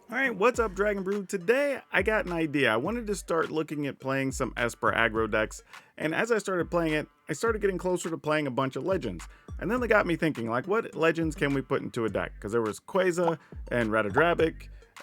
Alright, what's up, Dragon Brew? Today, I got an idea. I wanted to start looking at playing some Esper Aggro decks, and as I started playing it, I started getting closer to playing a bunch of Legends. And then they got me thinking, like, what Legends can we put into a deck? Because there was Quasar, and Red Aggro,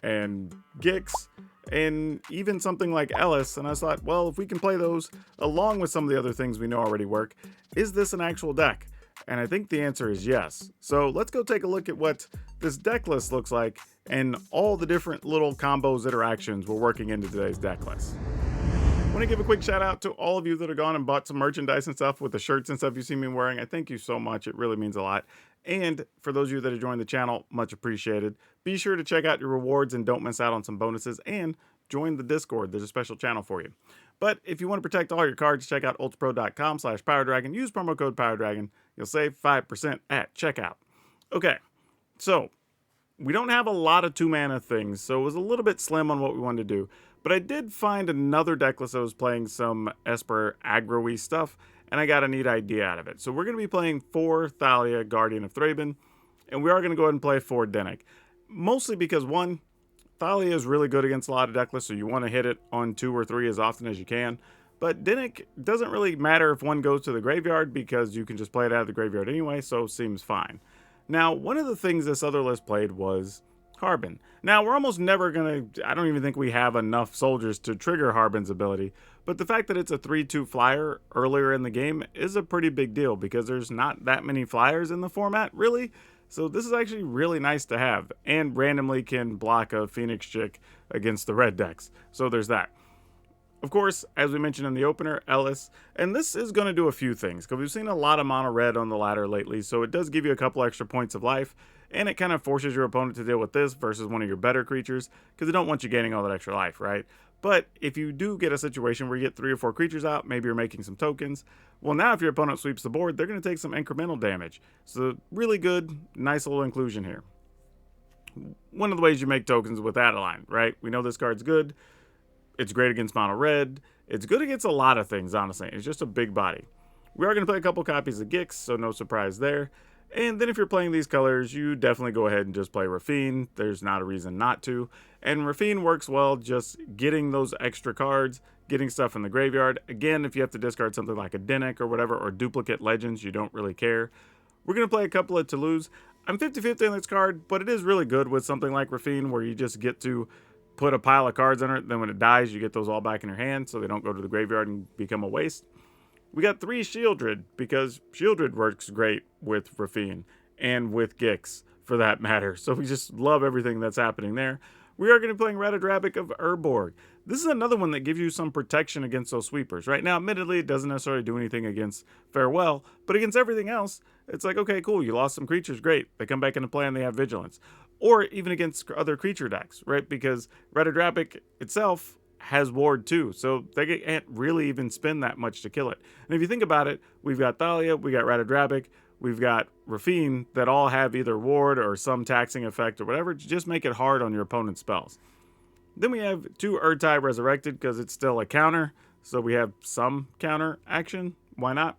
and Gix, and even something like Ellis, and I thought, well, if we can play those along with some of the other things we know already work, is this an actual deck? And I think the answer is yes. So let's go take a look at what this deck list looks like and all the different little combos interactions we're working into today's deck list. I want to give a quick shout out to all of you that have gone and bought some merchandise and stuff with the shirts and stuff you see me wearing. I thank you so much. It really means a lot. And for those of you that have joined the channel, much appreciated. Be sure to check out your rewards and don't miss out on some bonuses, and join the Discord. There's a special channel for you. But if you want to protect all your cards, check out ultrapro.com/PowrDragn. Use promo code PowrDragn. You'll save 5% at checkout. Okay, so we don't have a lot of 2-mana things, so it was a little bit slim on what we wanted to do. But I did find another deck list that was playing some Esper Aggro-y stuff, and I got a neat idea out of it. So we're going to be playing 4 Thalia, Guardian of Thraben, and we are going to go ahead and play 4 Dinnik. Mostly because, one, Thalia is really good against a lot of deck lists, so you want to hit it on 2 or 3 as often as you can. But Dinnik doesn't really matter if one goes to the graveyard, because you can just play it out of the graveyard anyway, so seems fine. Now, one of the things this other list played was Harbin. Now, we're almost never going to... I don't even think we have enough soldiers to trigger Harbin's ability, but the fact that it's a 3/2 flyer earlier in the game is a pretty big deal, because there's not that many flyers in the format, really. So this is actually really nice to have, and randomly can block a Phoenix Chick against the red decks. So there's that. Of course, as we mentioned in the opener, Ellis, and this is going to do a few things, because we've seen a lot of mono red on the ladder lately, so it does give you a couple extra points of life, and it kind of forces your opponent to deal with this versus one of your better creatures, because they don't want you gaining all that extra life, right? But if you do get a situation where you get 3 or 4 creatures out, maybe you're making some tokens, well, now if your opponent sweeps the board, they're going to take some incremental damage. So really good, nice little inclusion here. One of the ways you make tokens with Adeline, right? We know this card's good. It's great against mono red. It's good against a lot of things, honestly. It's just a big body. We are going to play a couple copies of Gix, so no surprise there. And then if you're playing these colors, you definitely go ahead and just play Rafine. There's not a reason not to. And Rafine works well just getting those extra cards, getting stuff in the graveyard. Again, if you have to discard something like a Dinnik or whatever, or duplicate Legends, you don't really care. We're going to play a couple of Toulouse. I'm 50-50 on this card, but it is really good with something like Rafine, where you just get to put a pile of cards in it, then when it dies, you get those all back in your hand, so they don't go to the graveyard and become a waste. We got 3 Shieldred, because Shieldred works great with Rafine, and with Gix, for that matter, so we just love everything that's happening there. We are going to be playing Red Aggro of Urborg. This is another one that gives you some protection against those sweepers. Right now, admittedly, it doesn't necessarily do anything against Farewell, but against everything else, it's like, okay, cool, you lost some creatures, great. They come back into play and they have Vigilance. Or even against other creature decks, right? Because Red Aggro itself has Ward too, so they can't really even spend that much to kill it. And if you think about it, we've got Thalia, we got Red Aggro, we've got Rafine, that all have either Ward or some taxing effect or whatever to just make it hard on your opponent's spells. Then we have 2 Urtai Resurrected, because it's still a counter, so we have some counter action. Why not?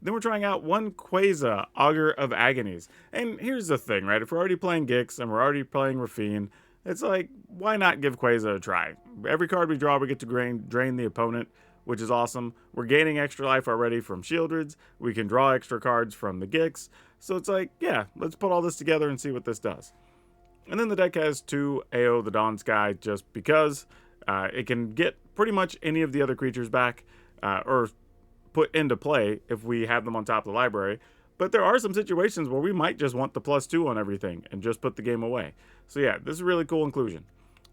Then we're trying out 1 Quasar, Augur of Agonies. And here's the thing, right? If we're already playing Gix and we're already playing Rafine, it's like, why not give Quasar a try? Every card we draw, we get to drain the opponent, which is awesome. We're gaining extra life already from Shieldreds. We can draw extra cards from the Gix. So it's like, yeah, let's put all this together and see what this does. And then the deck has 2 Ao the Dawn Sky, just because it can get pretty much any of the other creatures back, or put into play if we have them on top of the library. But there are some situations where we might just want the +2 on everything and just put the game away. So yeah, this is a really cool inclusion.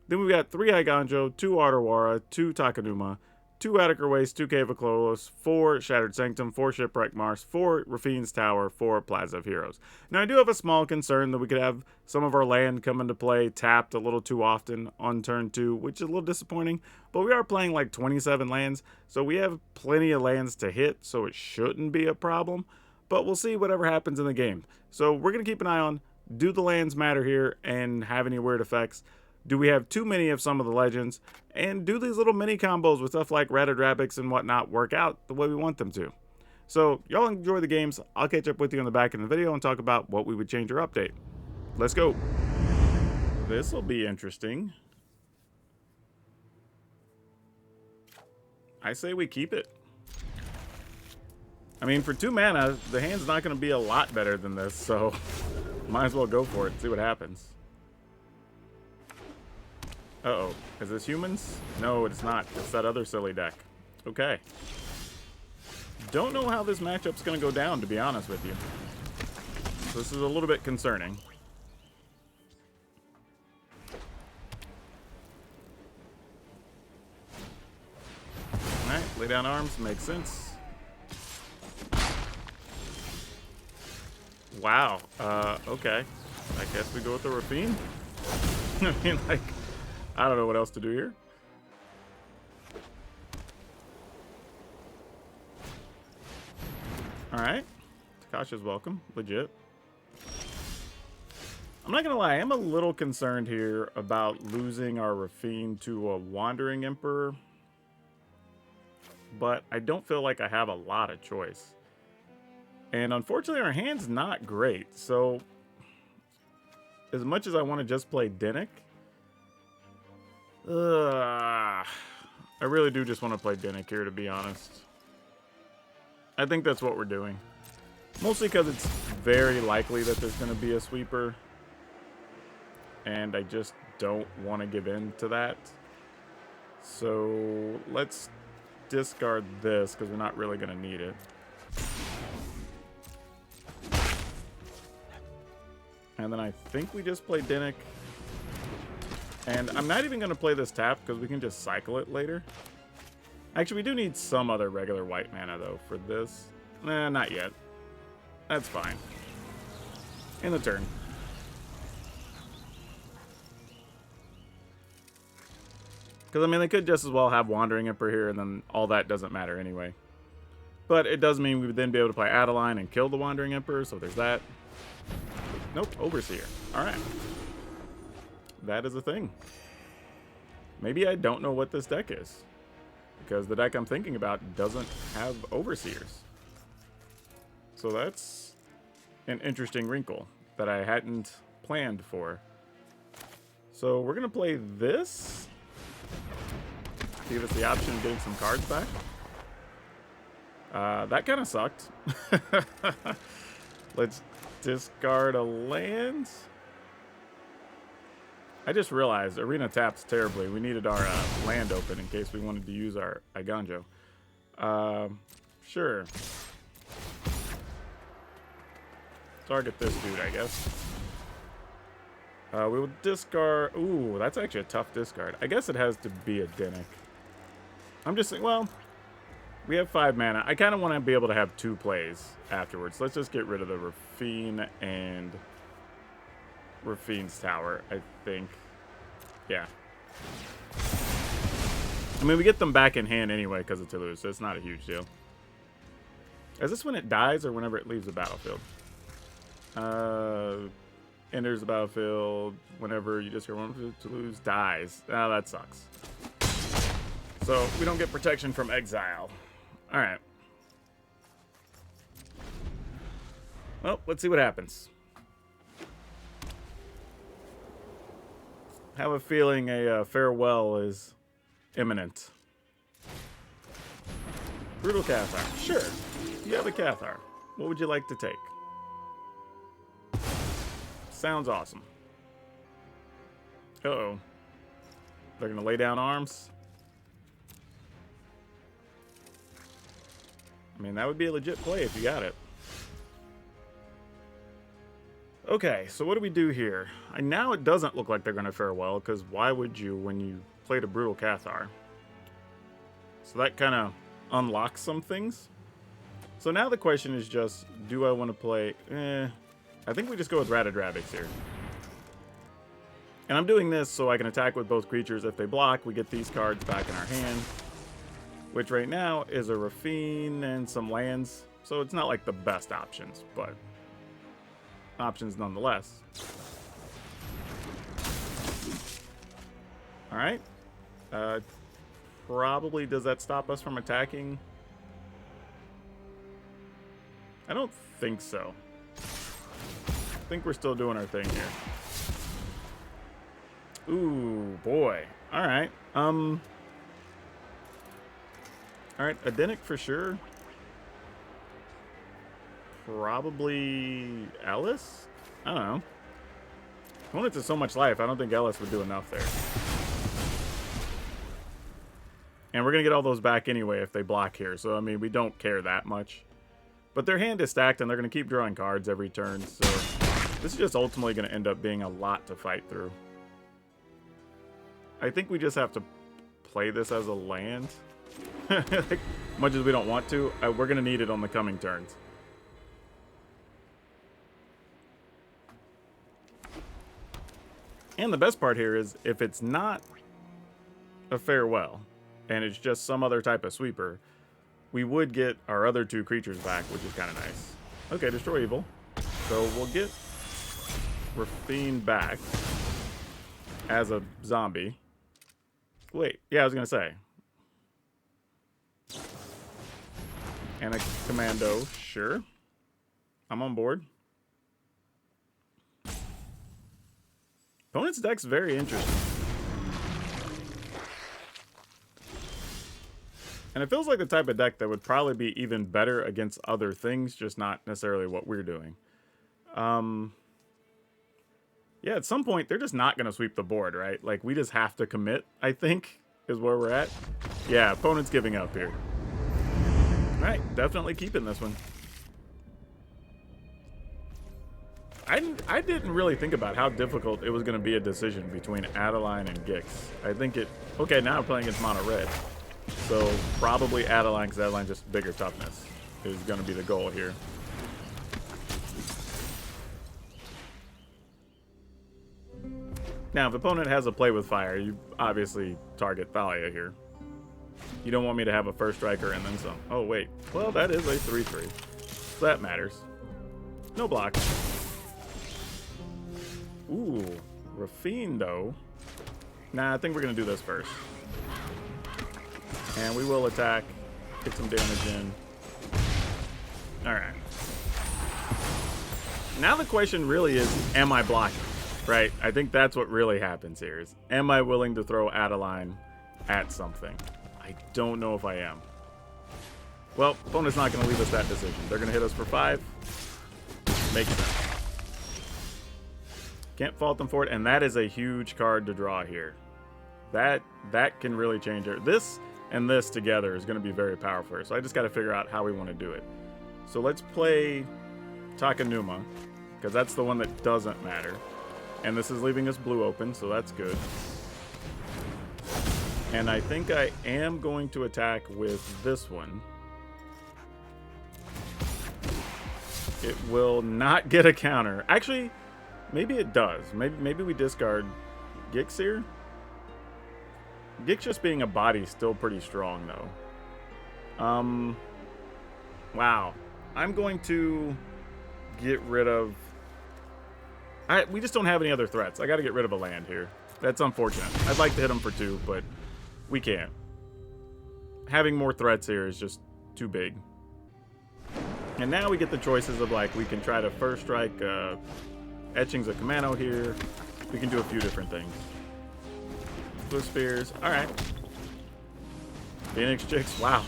Then we've got 3 Iganjo, 2 Otawara, 2 Takanuma, 2 Attica Waste, 2 Cave of Klolos, 4 Shattered Sanctum, 4 Shipwreck Mars, 4 Rafine's Tower, 4 Plaza of Heroes. Now I do have a small concern that we could have some of our land come into play tapped a little too often on turn 2, which is a little disappointing, but we are playing like 27 lands, so we have plenty of lands to hit, so it shouldn't be a problem, but we'll see whatever happens in the game. So we're going to keep an eye on, do the lands matter here and have any weird effects? Do we have too many of some of the Legends? And do these little mini combos with stuff like Red Aggro and whatnot work out the way we want them to? So y'all enjoy the games. I'll catch up with you on the back of the video and talk about what we would change or update. Let's go. This will be interesting. I say we keep it. I mean, for 2 mana, the hand's not going to be a lot better than this, so might as well go for it and see what happens. Uh-oh. Is this humans? No, it's not. It's that other silly deck. Okay. Don't know how this matchup's going to go down, to be honest with you. This is a little bit concerning. Alright, lay down arms. Makes sense. Wow. Okay. I guess we go with the Rafine. I mean, like, I don't know what else to do here. Alright. Takasha's welcome. Legit. I'm not gonna lie, I am a little concerned here about losing our Rafine to a Wandering Emperor. But I don't feel like I have a lot of choice. And unfortunately, our hand's not great. So, as much as I want to just play Dinnick, I really do just want to play Dinnick here, to be honest. I think that's what we're doing. Mostly because it's very likely that there's going to be a sweeper. And I just don't want to give in to that. So, let's discard this because we're not really going to need it. And then I think we just play Dinnick. And I'm not even going to play this tap because we can just cycle it later. Actually, we do need some other regular white mana, though, for this. Nah, not yet. That's fine. In the turn. Because, I mean, they could just as well have Wandering Emperor here, and then all that doesn't matter anyway. But it does mean we would then be able to play Adeline and kill the Wandering Emperor, so there's that. Nope, Overseer. Alright. That is a thing. Maybe I don't know what this deck is. Because the deck I'm thinking about doesn't have Overseers. So that's an interesting wrinkle that I hadn't planned for. So we're going to play this. Give us the option of getting some cards back. That kind of sucked. Let's discard a land. I just realized Arena taps terribly. We needed our land open in case we wanted to use our Iganjo. Sure. Target this dude, I guess. We will discard... Ooh, that's actually a tough discard. I guess it has to be a Dinnick. I'm just saying, well, we have 5 mana. I kind of want to be able to have 2 plays afterwards. Let's just get rid of the Rafine and Rafine's Tower, I think. Yeah. I mean, we get them back in hand anyway because of Toulouse, so it's not a huge deal. Is this when it dies or whenever it leaves the battlefield? Enters the battlefield whenever you discard one to lose, dies. Oh, that sucks. So we don't get protection from exile. All right. Well, let's see what happens. Have a feeling a farewell is imminent. Brutal Cathar. Sure. You have a Cathar. What would you like to take? Sounds awesome. Uh-oh. They're going to lay down arms. I mean, that would be a legit play if you got it. Okay, so what do we do here? Now it doesn't look like they're going to fare well, because why would you when you played a Brutal Cathar? So that kind of unlocks some things. So now the question is just, do I want to play... I think we just go with Ratadravix here. And I'm doing this so I can attack with both creatures. If they block, we get these cards back in our hand. Which right now is a Rafine and some lands. So it's not like the best options, but options nonetheless. Alright. Probably does that stop us from attacking? I don't think so. I think we're still doing our thing here. Ooh, boy. All right. All right, Adenic for sure. Probably Ellis? I don't know. Opponents have so much life, I don't think Ellis would do enough there. And we're going to get all those back anyway if they block here. So, I mean, we don't care that much. But their hand is stacked, and they're going to keep drawing cards every turn. So, this is just ultimately going to end up being a lot to fight through. I think we just have to play this as a land. Like, much as we don't want to, we're going to need it on the coming turns. And the best part here is, if it's not a farewell, and it's just some other type of sweeper, we would get our other two creatures back, which is kind of nice. Okay, destroy evil. So we'll get Rafine back as a zombie. Wait, yeah, I was going to say. And a commando, sure. I'm on board. Opponent's deck's very interesting. And it feels like the type of deck that would probably be even better against other things, just not necessarily what we're doing. Yeah, at some point, they're just not going to sweep the board, right? Like, we just have to commit, I think, is where we're at. Yeah, opponent's giving up here. All right, definitely keeping this one. I didn't really think about how difficult it was going to be a decision between Adeline and Gix. I think it... Okay, now I'm playing against mono red. So, probably Adeline, because Adeline's just bigger toughness is going to be the goal here. Now, if opponent has a play with fire, you obviously target Thalia here. You don't want me to have a first striker and then some. Oh, wait. Well, that is a 3/3. So that matters. No block. Ooh, Rafine, though. Nah, I think we're going to do this first. And we will attack, get some damage in. Alright. Now the question really is, am I blocking? Right? I think that's what really happens here is, am I willing to throw Adeline at something? I don't know if I am. Well, opponent's not going to leave us that decision. They're going to hit us for 5. Makes sense. Can't fault them for it, and that is a huge card to draw here. That can really change it. This and this together is going to be very powerful. So I just got to figure out how we want to do it. So let's play Takenuma, because that's the one that doesn't matter. And this is leaving us blue open, so that's good. And I think I am going to attack with this one. It will not get a counter. Actually, maybe it does. Maybe we discard Gix here. Gix just being a body is still pretty strong, though. Wow. I'm going to get rid of... we just don't have any other threats. I got to get rid of a land here. That's unfortunate. I'd like to hit him for 2, but we can't. Having more threats here is just too big. And now we get the choices of, like, we can try to first strike Etching's a commando here. We can do a few different things. Blue Spears. Alright. Phoenix Chicks. Wow.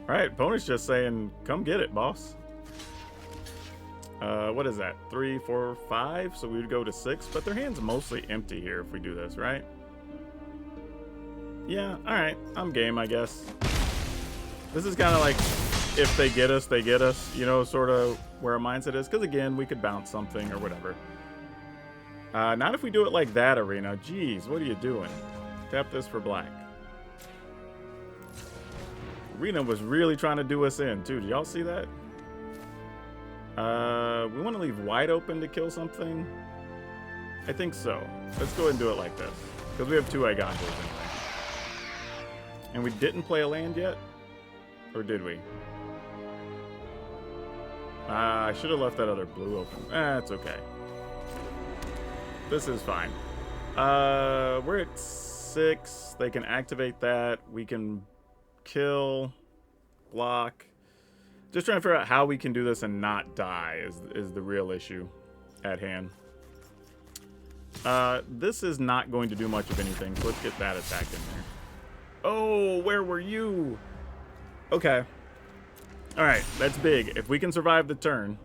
Alright, opponent's just saying, come get it, boss. What is that? 3, 4, 5? So we would go to 6, but their hand's mostly empty here if we do this, right? Yeah, alright. I'm game, I guess. This is kind of like, if they get us, they get us. You know, sort of where our mindset is. Because, again, we could bounce something or whatever. Not if we do it like that, Arena. Jeez, what are you doing? Tap this for black. Arena was really trying to do us in, too. Did y'all see that? We want to leave wide open to kill something? I think so. Let's go ahead and do it like this. Because we have 2 Eiganjals anyway. And we didn't play a land yet? Or did we? I should have left that other blue open. It's okay. This is fine. We're at 6. They can activate that. We can kill, block. Just trying to figure out how we can do this and not die is the real issue at hand. This is not going to do much of anything, so let's get that attack in there. Oh, where were you? Okay. All right, that's big. If we can survive the turn,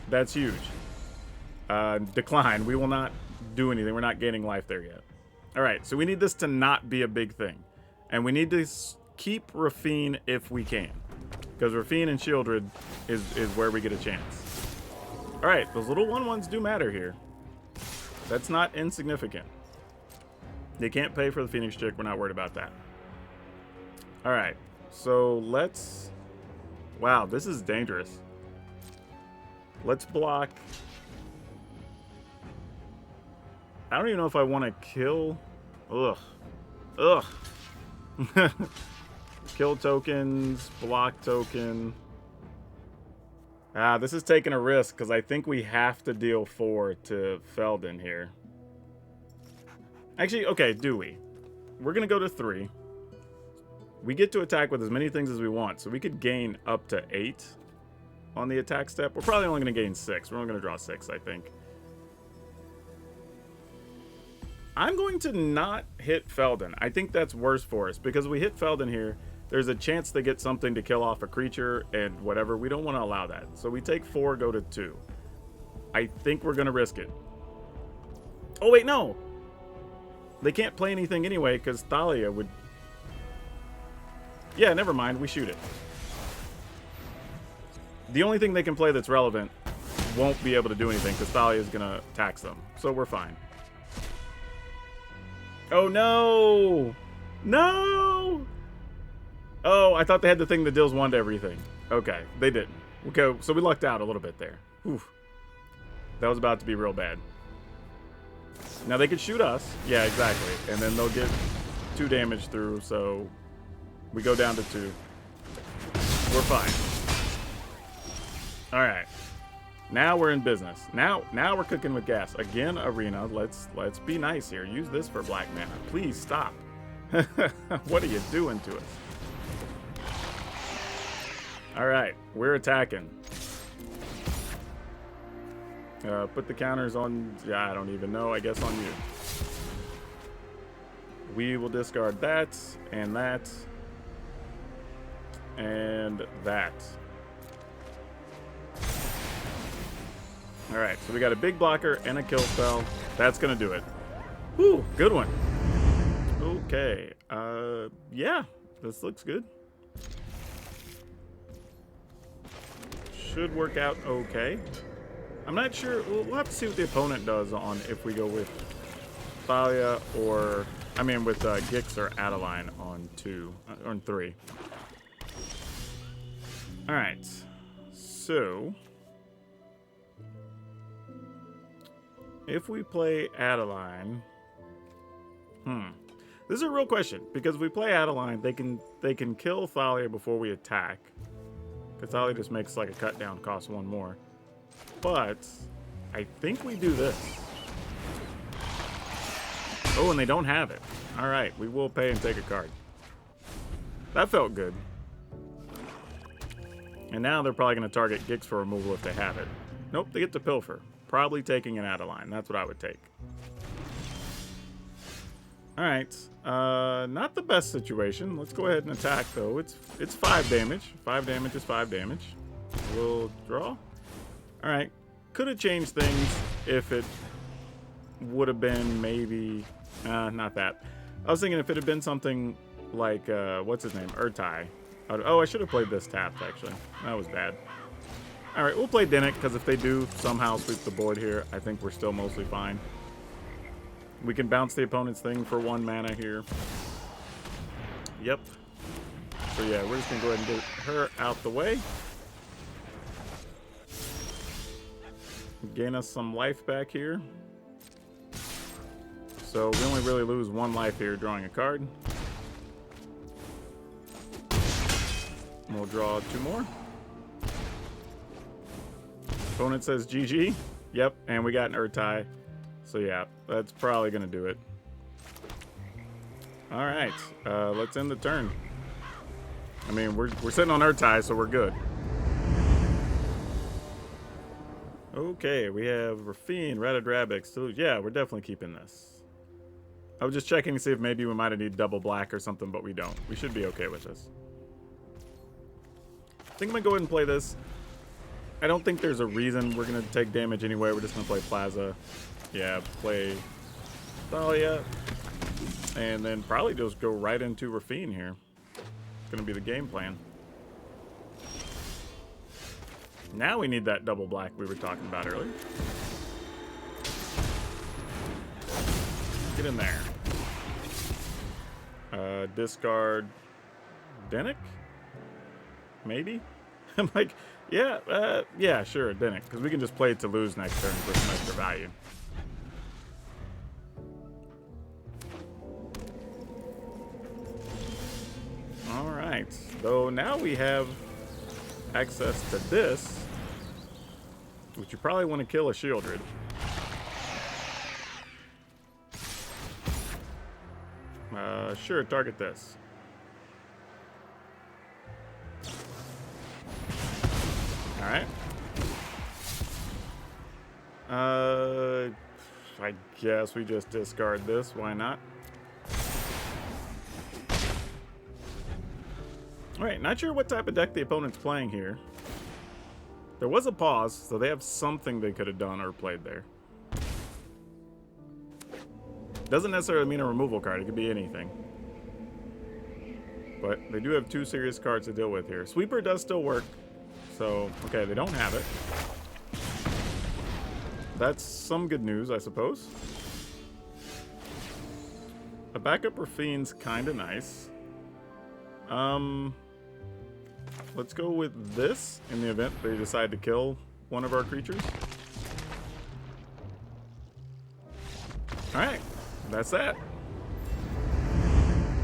that's huge. Decline. We will not do anything. We're not gaining life there yet. All right, so we need this to not be a big thing. And we need to keep Rafine if we can. Because Rafine and Shieldred is where we get a chance. All right, those little 1/1s do matter here. That's not insignificant. They can't pay for the Phoenix Chick. We're not worried about that. All right, so let's... Wow, this is dangerous. Let's block... I don't even know if I want to kill... Ugh. Ugh. Kill tokens, block token. This is taking a risk because I think we have to deal 4 to Feldon here. Actually, okay, do we? We're going to go to 3. We get to attack with as many things as we want, so we could gain up to 8 on the attack step. We're probably only going to gain 6. We're only going to draw 6, I think. I'm going to not hit Feldon. I think that's worse for us because we hit Feldon here. There's a chance to get something to kill off a creature and whatever. We don't want to allow that. So we take 4, go to 2. I think we're going to risk it. Oh, wait, no. They can't play anything anyway because Thalia would... Yeah, never mind. We shoot it. The only thing they can play that's relevant won't be able to do anything because Thalia is going to tax them. So we're fine. Oh, no. No. Oh, I thought they had the thing that deals 1 to everything. Okay, they didn't. Okay, so we lucked out a little bit there. Oof. That was about to be real bad. Now they could shoot us. Yeah, exactly. And then they'll get 2 damage through, so we go down to 2. We're fine. All right. Now we're in business. Now we're cooking with gas. Again, Arena. Let's be nice here. Use this for black mana. Please stop. What are you doing to us? All right, we're attacking. Put the counters on, yeah, I don't even know, I guess on you. We will discard that, and that, and that. All right, so we got a big blocker and a kill spell. That's gonna do it. Whew, good one. Okay, yeah, this looks good. Should work out okay. I'm not sure. We'll have to see what the opponent does on if we go with Thalia or, I mean, with Gix or Adeline on 2, on 3. All right. So, if we play Adeline, this is a real question because if we play Adeline, they can kill Thalia before we attack. Because Thalia just makes like a cut down, cost 1 more. But I think we do this. Oh, and they don't have it. All right, we will pay and take a card. That felt good. And now they're probably going to target Gix for removal if they have it. Nope, they get to Pilfer. Probably taking an Adeline. That's what I would take. All right, not the best situation. Let's go ahead and attack, though. It's 5 damage. 5 damage is 5 damage. We'll draw. All right, could have changed things if it would have been maybe, not that. I was thinking if it had been something like, what's his name, Urtai. Oh, I should have played this tapped, actually. That was bad. All right, we'll play Dinnick, because if they do somehow sweep the board here, I think we're still mostly fine. We can bounce the opponent's thing for 1 mana here. Yep. So yeah, we're just going to go ahead and get her out the way. Gain us some life back here. So we only really lose 1 life here drawing a card. We'll draw 2 more. Opponent says GG. Yep, and we got an Urtai. So yeah, that's probably going to do it. All right, let's end the turn. I mean, we're sitting on Urtai, so we're good. Okay, we have Rafine, Red Aggro. So yeah, we're definitely keeping this. I was just checking to see if maybe we might have need double black or something, but we don't. We should be okay with this. I think I'm gonna go ahead and play this. I don't think there's a reason we're gonna take damage anyway. We're just gonna play Plaza. Yeah, play Thalia. And then probably just go right into Rafine here. It's gonna be the game plan. Now we need that double black we were talking about earlier. Get in there. Discard Denick? Maybe? I'm like, yeah, yeah, sure, Denick. Because we can just play it to lose next turn for some extra value. Alright. So now we have access to this, which you probably want to kill a Shieldred. Sure, target this. Alright. I guess we just discard this. Why not? Alright, not sure what type of deck the opponent's playing here. There was a pause, so they have something they could have done or played there. Doesn't necessarily mean a removal card. It could be anything. But they do have two serious cards to deal with here. Sweeper does still work. So, okay, they don't have it. That's some good news, I suppose. A backup Rafine's kind of nice. Let's go with this in the event they decide to kill one of our creatures. Alright, that's that.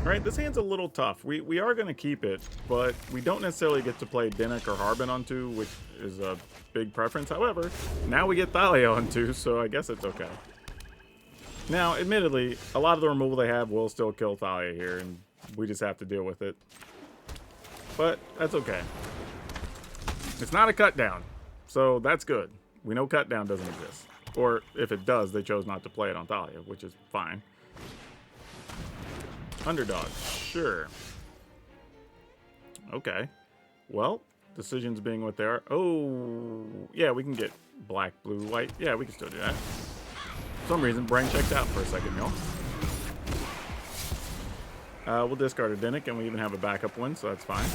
Alright, this hand's a little tough. We are going to keep it, but we don't necessarily get to play Denick or Harbin on 2, which is a big preference. However, now we get Thalia on 2, so I guess it's okay. Now, admittedly, a lot of the removal they have will still kill Thalia here, and we just have to deal with it. But that's okay. It's not a cut down, so that's good. We know cut down doesn't exist. Or if it does, they chose not to play it on Thalia, which is fine. Underdog, sure. Okay. Well, decisions being what they are. Oh, yeah, we can get black, blue, white. Yeah, we can still do that. For some reason, brain checked out for a second, y'all. We'll discard a Denick, and we even have a backup one, so that's fine.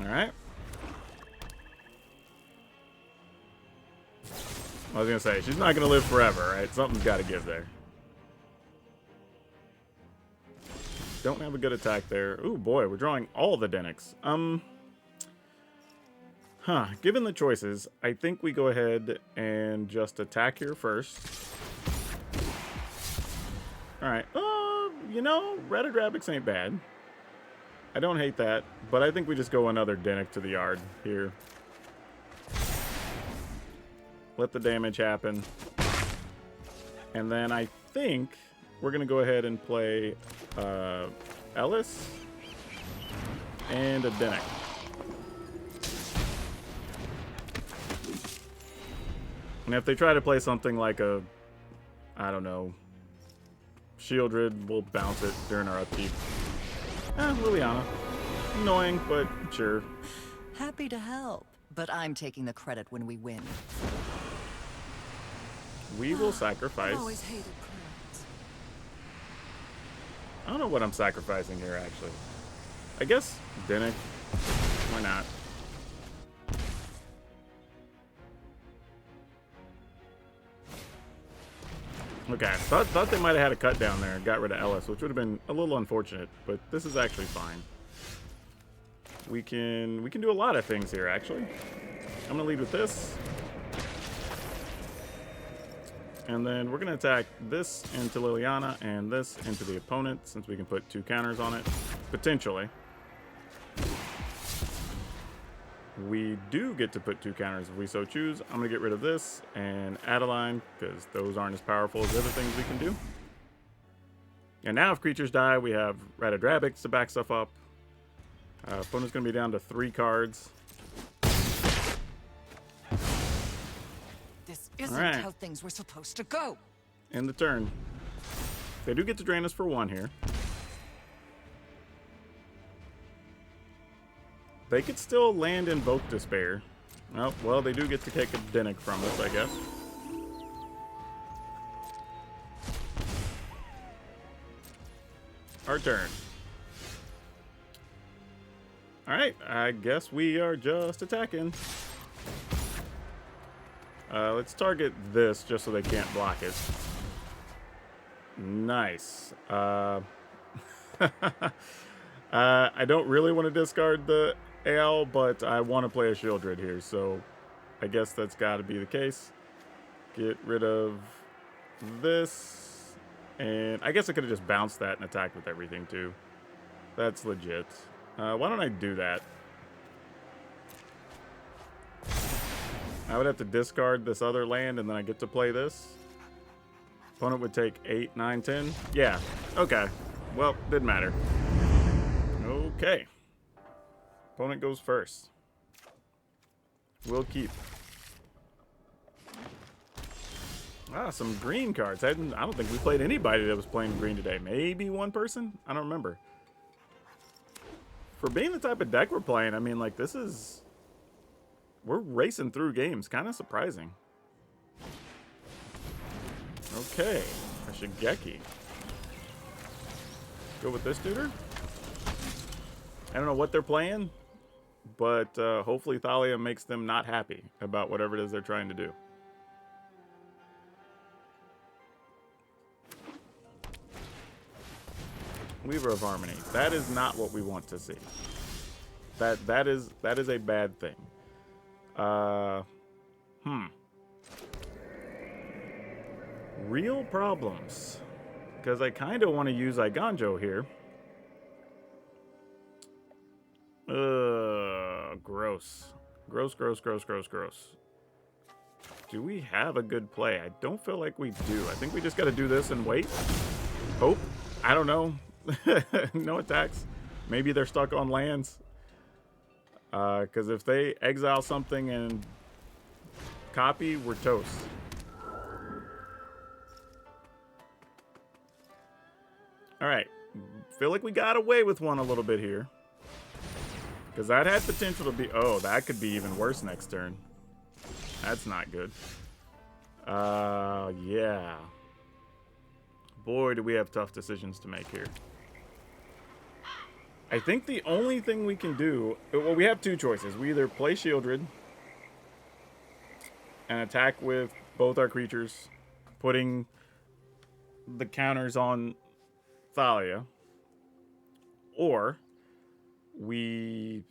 Alright. I was going to say, she's not going to live forever, right? Something's got to give there. Don't have a good attack there. Ooh, boy, we're drawing all the Denicks. Given the choices, I think we go ahead and just attack here first. Alright, you know, Red Aggro ain't bad. I don't hate that, but I think we just go another Denick to the yard here. Let the damage happen. And then I think we're going to go ahead and play Ellis and a Denick. And if they try to play something like a, I don't know, Shieldred, we'll bounce it during our upkeep. Liliana. Annoying, but sure. Happy to help, but I'm taking the credit when we win. We will sacrifice. I've always hated credits. I don't know what I'm sacrificing here, actually. I guess Denick. Why not? Okay, thought they might have had a cut down there and got rid of Ellis, which would have been a little unfortunate, but this is actually fine. We can do a lot of things here, actually. I'm gonna lead with this. And then we're gonna attack this into Liliana and this into the opponent, since we can put 2 counters on it, potentially. We do get to put 2 counters if we so choose. I'm going to get rid of this and Adeline, because those aren't as powerful as the other things we can do. And now if creatures die, we have Red Aggro to back stuff up. Opponent's going to be down to 3 cards. isn't All right. how things were supposed to go. End the turn. They do get to drain us for 1 here. They could still land Invoke Despair. Oh, well, they do get to take a Dinnick from us, I guess. Our turn. Alright, I guess we are just attacking. Let's target this just so they can't block it. Nice. I don't really want to discard the AL, but I want to play a Shieldred here, so I guess that's got to be the case. Get rid of this, and I guess I could have just bounced that and attacked with everything too. That's legit. Why don't I do that? I would have to discard this other land, and then I get to play this. Opponent would take 8, 9, 10. Yeah, okay. Well, didn't matter. Okay. Opponent goes first. We'll keep. Ah, some green cards. I don't think we played anybody that was playing green today. Maybe one person? I don't remember. For being the type of deck we're playing, I mean, like, this is... We're racing through games. Kind of surprising. Okay. A Shigeki. Go with this duder. I don't know what they're playing, but hopefully Thalia makes them not happy about whatever it is they're trying to do. Weaver of Harmony. That is not what we want to see. That is a bad thing. Real problems. Because I kind of want to use Iganjo here. Gross. Gross, gross, gross, gross, gross. Do we have a good play? I don't feel like we do. I think we just got to do this and wait. Hope. I don't know. No attacks. Maybe they're stuck on lands. Because if they exile something and copy, we're toast. Alright. Feel like we got away with one a little bit here. Because that had potential to be... Oh, that could be even worse next turn. That's not good. Yeah. Boy, do we have tough decisions to make here. I think the only thing we can do... Well, we have two choices. We either play Shieldred and attack with both our creatures, putting the counters on Thalia, or we...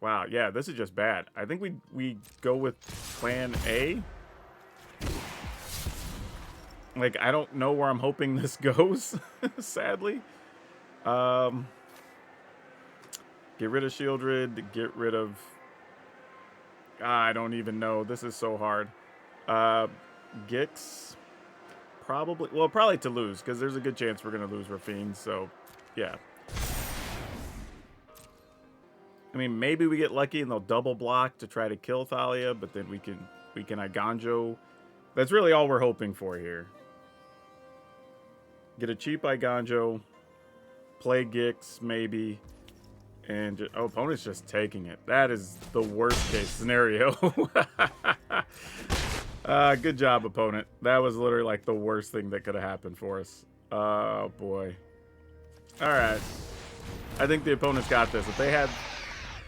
Wow, yeah, this is just bad. I think we go with plan A. Like, I don't know where I'm hoping this goes, sadly. Get rid of Shieldred, get rid of... I don't even know. This is so hard. Gix, probably... Well, probably to lose, because there's a good chance we're going to lose Rafine, so, yeah. I mean, maybe we get lucky and they'll double block to try to kill Thalia, but then we can Iganjo. That's really all we're hoping for here. Get a cheap Iganjo, play Gix, maybe, and just, oh, opponent's just taking it. That is the worst case scenario. Good job, opponent. That was literally like the worst thing that could have happened for us. Oh, boy. All right. I think the opponent's got this. If they had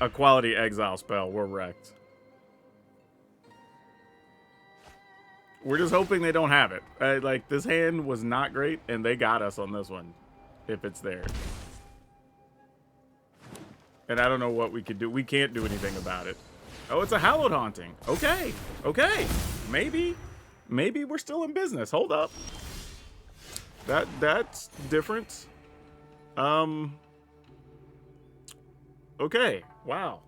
a quality exile spell, we're wrecked. We're just hoping they don't have it. Like, this hand was not great, and they got us on this one, if it's there. And I don't know what we could do. We can't do anything about it. Oh, it's a Hallowed Haunting. Okay. Okay. Maybe we're still in business. Hold up. That's different. Okay. Wow.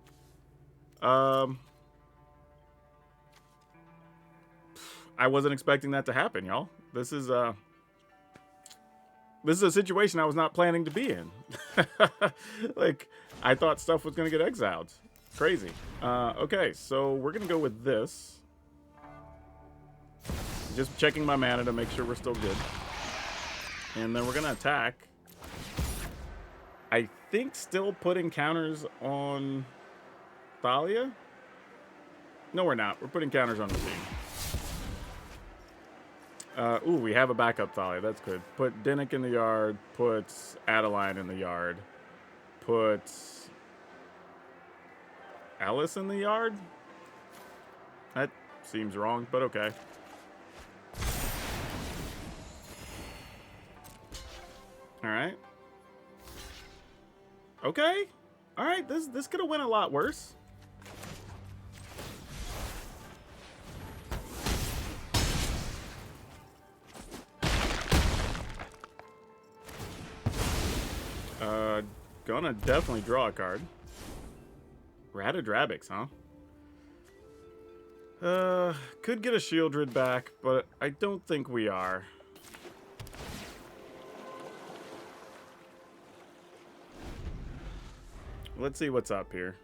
I wasn't expecting that to happen, y'all. This is a situation I was not planning to be in. Like, I thought stuff was going to get exiled. Crazy. Okay, so we're going to go with this. just checking my mana to make sure we're still good. And then we're going to attack. I think still putting counters on Thalia? No, we're not. We're putting counters on Ravine. Ooh, we have a backup Thalia. That's good. Put Dinnick in the yard. Puts Adeline in the yard. Puts Alice in the yard? That seems wrong, but okay. Alright. Okay. Alright, this could have went a lot worse. Gonna definitely draw a card. Ratadrabix, huh? Could get a Shieldred back, but I don't think we are. Let's see what's up here.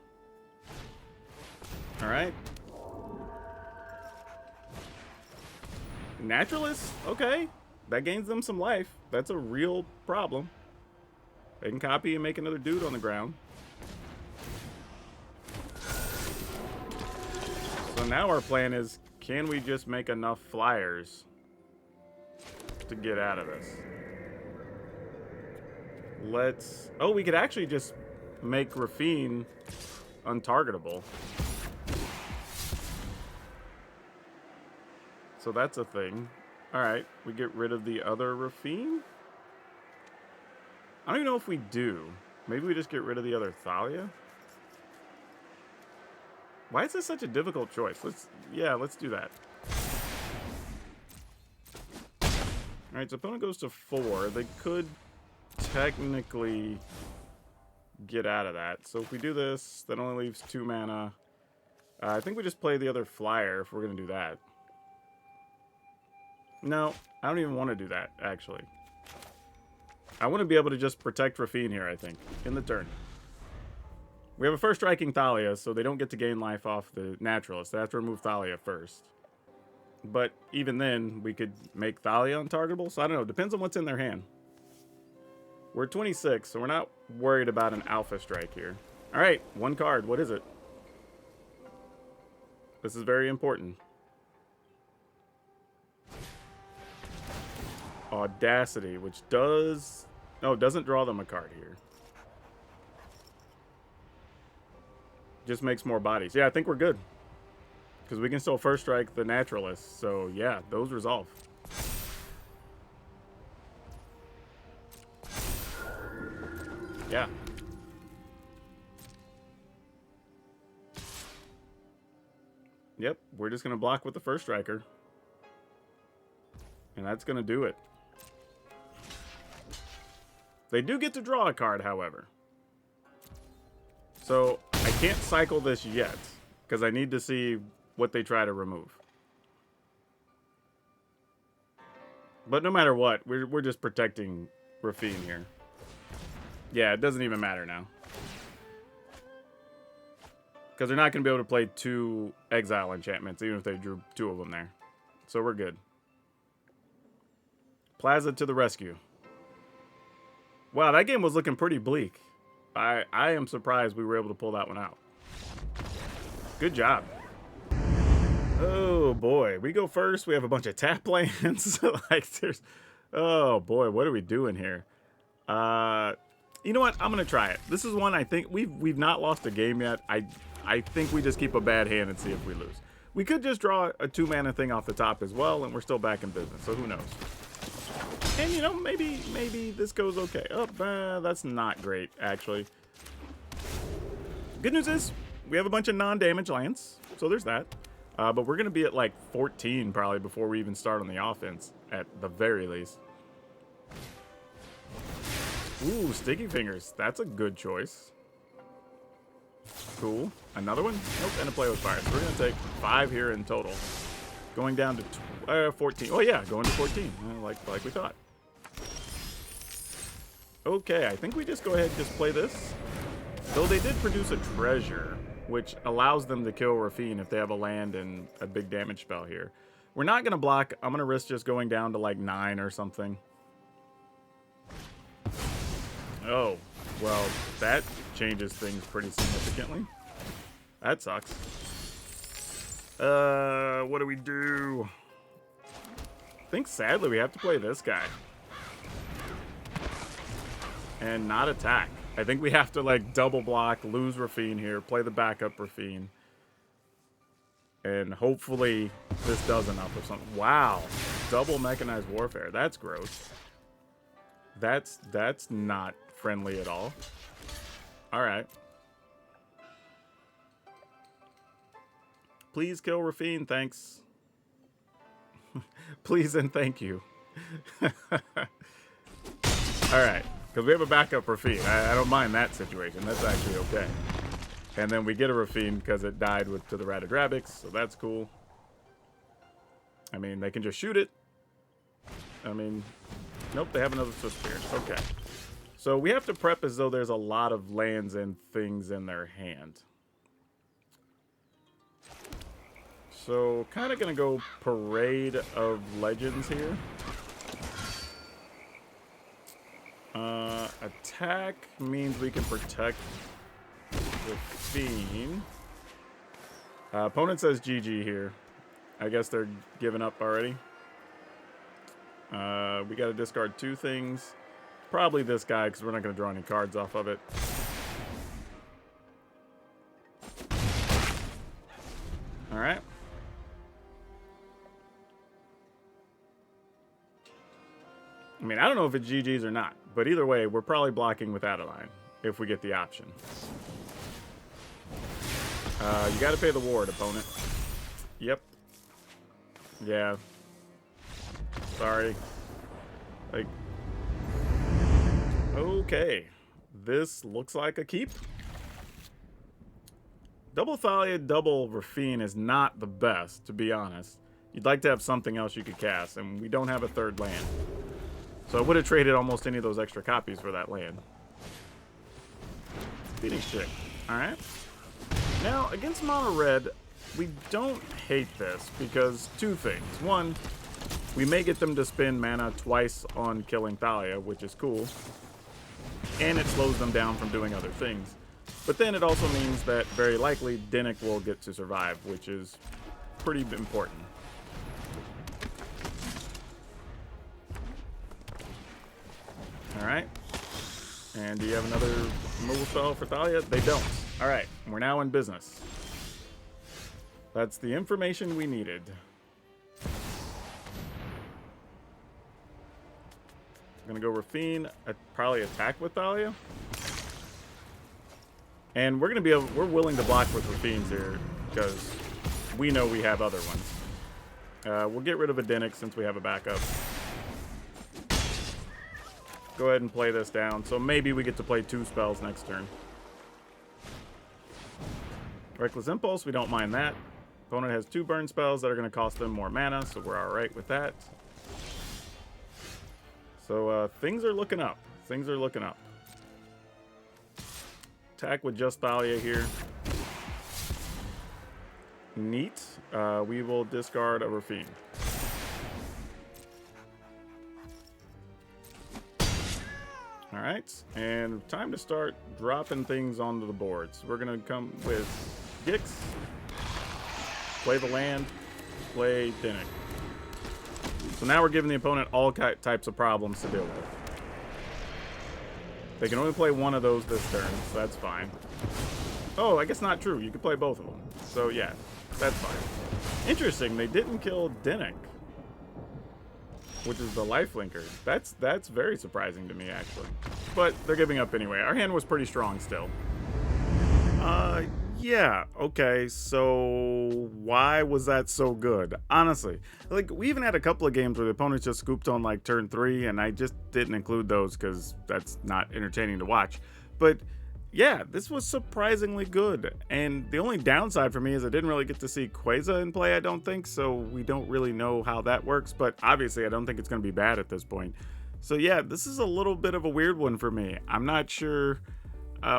Alright. Naturalist? Okay. That gains them some life. That's a real problem. They can copy and make another dude on the ground. So now our plan is, can we just make enough flyers to get out of this? Let's... Oh, we could actually just make Rafine untargetable. So that's a thing. Alright, we get rid of the other Rafine? I don't even know if we do. Maybe we just get rid of the other Thalia? Why is this such a difficult choice? Let's do that. Alright, so opponent goes to 4. They could technically get out of that. So if we do this, that only leaves 2 mana. I think we just play the other flyer if we're going to do that. No, I don't even want to do that, actually. I want to be able to just protect Rafine here, I think, in the turn. We have a first striking Thalia, so they don't get to gain life off the Naturalist. They have to remove Thalia first. But even then, we could make Thalia untargetable. So I don't know. Depends on what's in their hand. We're 26, so we're not worried about an alpha strike here. All right, 1 card. What is it? This is very important. Audacity, which does... No, doesn't draw them a card here. Just makes more bodies. Yeah, I think we're good. Because we can still first strike the Naturalist. So, yeah, those resolve. Yeah. Yep, we're just going to block with the first striker. And that's going to do it. They do get to draw a card, however. So, I can't cycle this yet, because I need to see what they try to remove. But no matter what, we're just protecting Rafine here. Yeah, it doesn't even matter now. Because they're not going to be able to play 2 exile enchantments, even if they drew 2 of them there. So we're good. Plaza to the rescue. Wow, that game was looking pretty bleak. I am surprised we were able to pull that one out. Good job. Oh boy, we go first. We have a bunch of tap lands. Like there's, oh boy, what are we doing here? You know what? I'm gonna try it. This is one I think we've not lost a game yet. I think we just keep a bad hand and see if we lose. We could just draw a 2-mana thing off the top as well, and we're still back in business. So who knows? And, you know, maybe this goes okay. Oh, that's not great, actually. Good news is, we have a bunch of non-damage lands, so there's that. But we're going to be at, like, 14 probably before we even start on the offense, at the very least. Ooh, Sticky Fingers. That's a good choice. Cool. Another one? Nope, and a Play with Fire. So we're going to take 5 here in total. Going down to 14. Oh, yeah, going to 14, like we thought. Okay, I think we just go ahead and just play this. Though they did produce a treasure, which allows them to kill Rafine if they have a land and a big damage spell here. We're not going to block. I'm going to risk just going down to like 9 or something. Oh, well, that changes things pretty significantly. That sucks. What do we do? I think sadly we have to play this guy. And not attack. I think we have to like double block, lose Rafine here, play the backup Rafine. And hopefully this does enough or something. Wow. Double mechanized warfare. That's gross. That's not friendly at all. Alright. Please kill Rafine, thanks. Please and thank you. Alright. Because we have a backup Rafine. I don't mind that situation. That's actually okay. And then we get a Rafine because it died to the Ratadrabix, so that's cool. I mean, they can just shoot it. I mean, nope, they have another Swift Spear. Okay. So we have to prep as though there's a lot of lands and things in their hand. So, kind of going to go Parade of Legends here. Attack means we can protect the Fiend. Opponent says GG here. I guess they're giving up already. We got to discard 2 things. Probably this guy, because we're not going to draw any cards off of it. Alright. I mean, I don't know if it's GG's or not, but either way, we're probably blocking with Adeline if we get the option. You got to pay the ward, opponent. Yep. Yeah. Sorry. Like. Okay. This looks like a keep. Double Thalia, double Rafine is not the best, to be honest. You'd like to have something else you could cast, and we don't have a 3rd land. So I would have traded almost any of those extra copies for that land. Phoenix Chick. Alright. Now, against mono red, we don't hate this because 2 things. 1, we may get them to spend mana twice on killing Thalia, which is cool. And it slows them down from doing other things. But then it also means that very likely Dinnick will get to survive, which is pretty important. Alright. And do you have another removal spell for Thalia? They don't. Alright, we're now in business. That's the information we needed. I'm gonna go Rafine, probably attack with Thalia. And we're willing to block with Rafines here, because we know we have other ones. We'll get rid of a Dinnick since we have a backup. Go ahead and play this down. So maybe we get to play 2 spells next turn. Reckless Impulse, we don't mind that. Opponent has 2 burn spells that are going to cost them more mana, so we're alright with that. So things are looking up. Things are looking up. Attack with just Thalia here. Neat. We will discard a Rafine. Alright, and time to start dropping things onto the board. So we're going to come with Gix, play the land, play Dinnick. So now we're giving the opponent all types of problems to deal with. They can only play one of those this turn, so that's fine. Oh, I guess not true. You can play both of them. So yeah, that's fine. Interesting, they didn't kill Dinnick, which is the lifelinker. That's very surprising to me, actually. But they're giving up anyway. Our hand was pretty strong still. Yeah, okay, so why was that so good? Honestly, like, we even had a couple of games where the opponents just scooped on, like, turn 3, and I just didn't include those because that's not entertaining to watch. But yeah, this was surprisingly good. And the only downside for me is I didn't really get to see Quasar in play, I don't think, so we don't really know how that works. But obviously, I don't think it's going to be bad at this point. So yeah, this is a little bit of a weird one for me. I'm not sure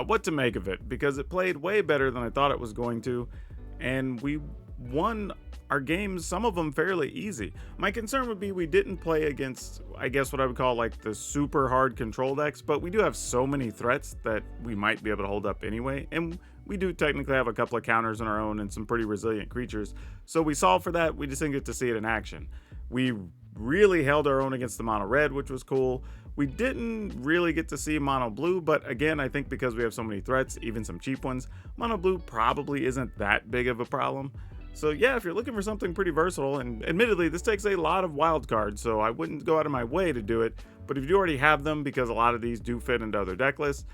what to make of it, because it played way better than I thought it was going to, and we won our games, some of them fairly easy. My concern would be we didn't play against, I guess what I would call like the super hard control decks, but we do have so many threats that we might be able to hold up anyway, and we do technically have a couple of counters on our own and some pretty resilient creatures, so we solved for that. We just didn't get to see it in action. We really held our own against the mono red, which was cool. We didn't really get to see mono blue, but again, I think because we have so many threats, even some cheap ones, mono blue probably isn't that big of a problem. So yeah, if you're looking for something pretty versatile, and admittedly this takes a lot of wild cards, so I wouldn't go out of my way to do it, but if you already have them, because a lot of these do fit into other deck lists,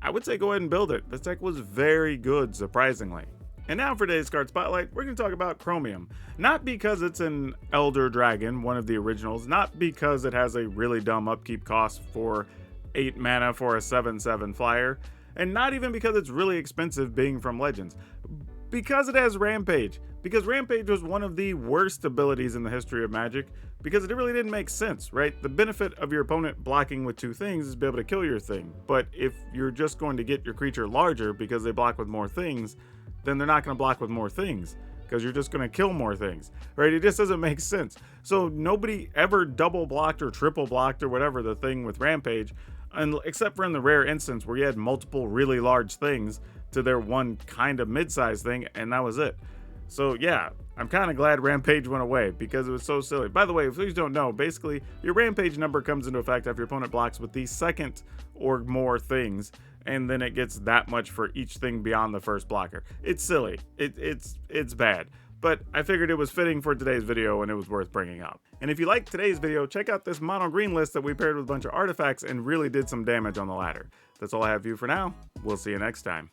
I would say go ahead and build it. This deck was very good, surprisingly. And now for today's card spotlight, we're going to talk about Chromium. Not because it's an Elder Dragon, one of the originals, not because it has a really dumb upkeep cost for 8 mana for a 7/7 flyer, and not even because it's really expensive being from Legends. Because it has Rampage. Because Rampage was one of the worst abilities in the history of Magic, because it really didn't make sense, right? The benefit of your opponent blocking with 2 things is be able to kill your thing. But if you're just going to get your creature larger because they block with more things, then they're not going to block with more things, because you're just going to kill more things, right? It just doesn't make sense. So nobody ever double blocked or triple blocked or whatever the thing with Rampage, except for in the rare instance where you had multiple really large things to their one kind of mid-sized thing, and that was it. So yeah, I'm kind of glad Rampage went away because it was so silly. By the way, if you don't know, basically your Rampage number comes into effect after your opponent blocks with the second or more things, and then it gets that much for each thing beyond the first blocker. It's silly. It's bad. But I figured it was fitting for today's video and it was worth bringing up. And if you liked today's video, check out this mono green list that we paired with a bunch of artifacts and really did some damage on the ladder. That's all I have for you for now. We'll see you next time.